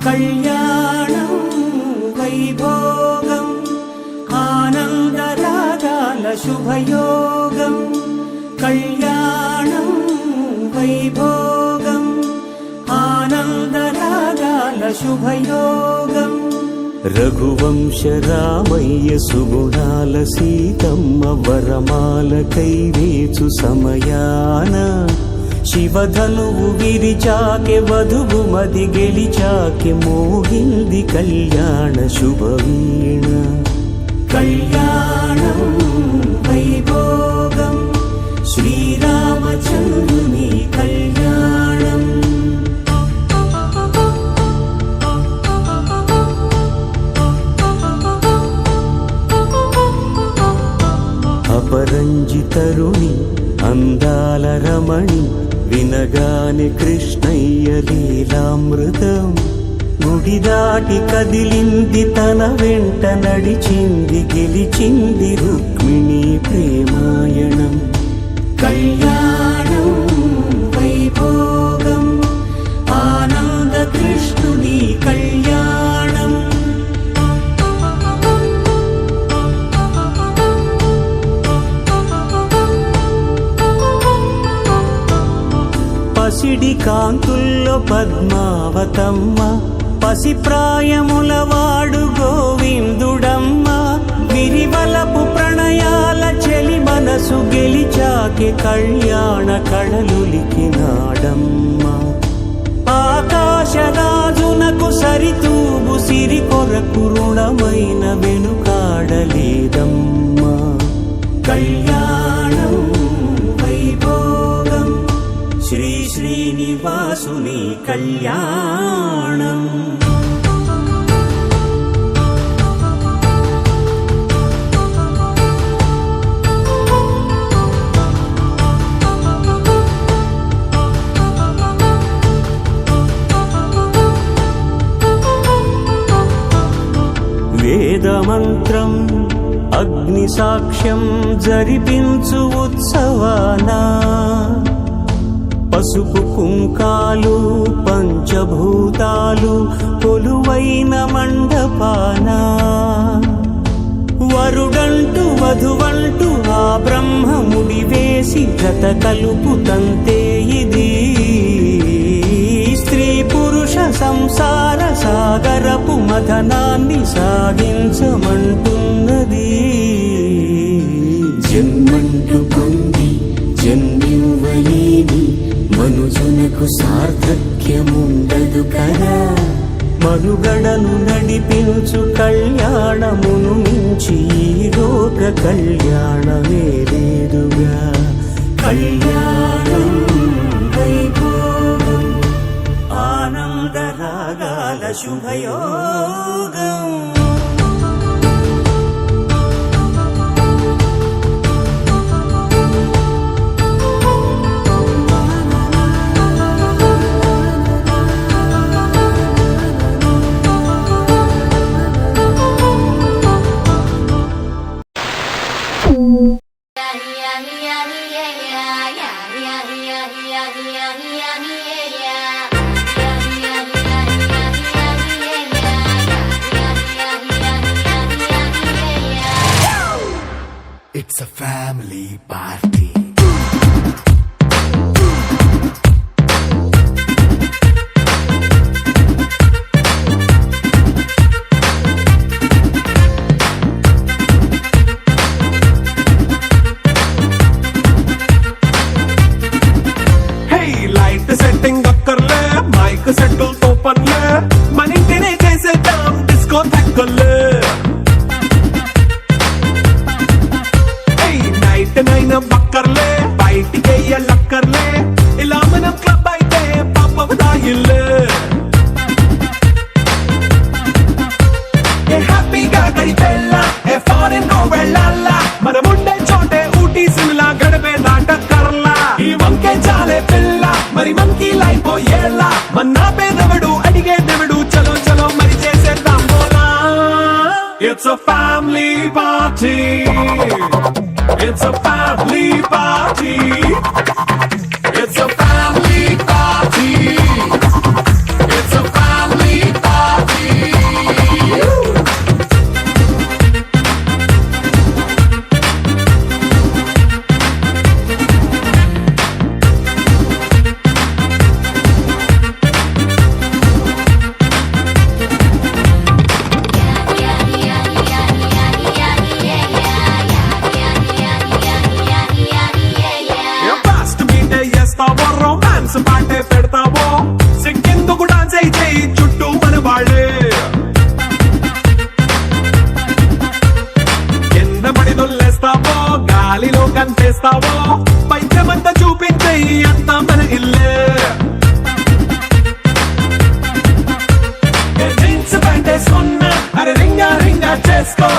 కళ్యాణం వైభోగం ఆనందరాగాల శుభయోగం కళ్యాణం వైభోగం ఆనందరాగాల శుభయోగం రఘువంశ రామయ్య సుగుణాల సీతమ్మ వరమాల కైవేచు సమయాన శివధనువు విరిచాకె వధువు మది గెలిచాకె మోగింది కళ్యాణ శుభవీణ కళ్యాణం వైభోగం శ్రీరామచంద్రుని కళ్యాణం అపరంజి తరుణి అందాల రమణి వినగాని కృష్ణయ్య లీలామృతం గుడి దాటి కదిలింది తన వెంట నడిచింది గెలిచింది రుక్మిణి ప్రేమాయణం కళ్యాణం వైభోగం ఆనంద కృష్ణుని కళ్యాణం పసిడి కాంతుల్లో పద్మావతమ్మ పసిప్రాయముల వాడు గోవిందుడమ్మ విరివలపు ప్రణయాల చెలి మనసు గెలిచాకె కళ్యాణ కళలులికినాడమ్మ ఆకాశరాజునకు సరితూగు సిరి కొరకు రుణమైన వెనుకాడలేదమ్మ కళ్యాణం వైభోగం శ్రీ శ్రీనివాసుని కళ్యాణం వేదమంత్రం అగ్ని సాక్ష్యం జరిపించు ఉత్సవానా పసుపు కుంకాలు పంచభూతాలు కొలువైన మండపాన వరుడంటూ వధువంటూ ఆ బ్రహ్మముడి వేసి జత కలుపుతంతే ఇది స్త్రీ పురుష సంసార సాగరపు మథనాన్ని సాగించమంటున్నది జన్మంటూ పొంది జన్మివ్వలేని మనుజునకు సార్థక్యముండదు కదా మనుగడను నడిపించు కళ్యాణమును మించి ఈ లోక కళ్యాణమే లేదుగా కళ్యాణం Vaibhogam ఆనందరాగాల శుభయోగం It's a family party. Hey, light setting akkarle, mic settle to panle, manintine jaise dam disco thakkale. నైనా బక్కర్లే బయటికెయ్య లక్కర్లే ఇలా మనం క్లబ్ అయితే పాపవదాయిల్లే ఏ హ్యాపీగా గడిపెళ్ళ ఏ ఫారెన్ నో వెళ్ళాల మనముండే చోటే ఊటీ సిమ్లా గడిపే నాటకర్లా ఈ వంకే చాలే పిల్ల మరి మంకీ లైఫ్ ఏళ్ళ మన్నా పేదవడు అడిగే దేవుడు చలో చలో మరి చేసేద్దాం బోలా it's a family party. It's a family party. It's a family party. It's a family party. చెయ్యి చుట్టూ మన వాళ్ళే కింద పడి దొల్లేస్తావో గాలిలో కనిపిస్తావో పైచమంతా చూపించేయి అంతా మన ఇల్లే జీన్స్ ప్యాంట్ వేసుకున్నా అరే రింగా రింగా చేసుకో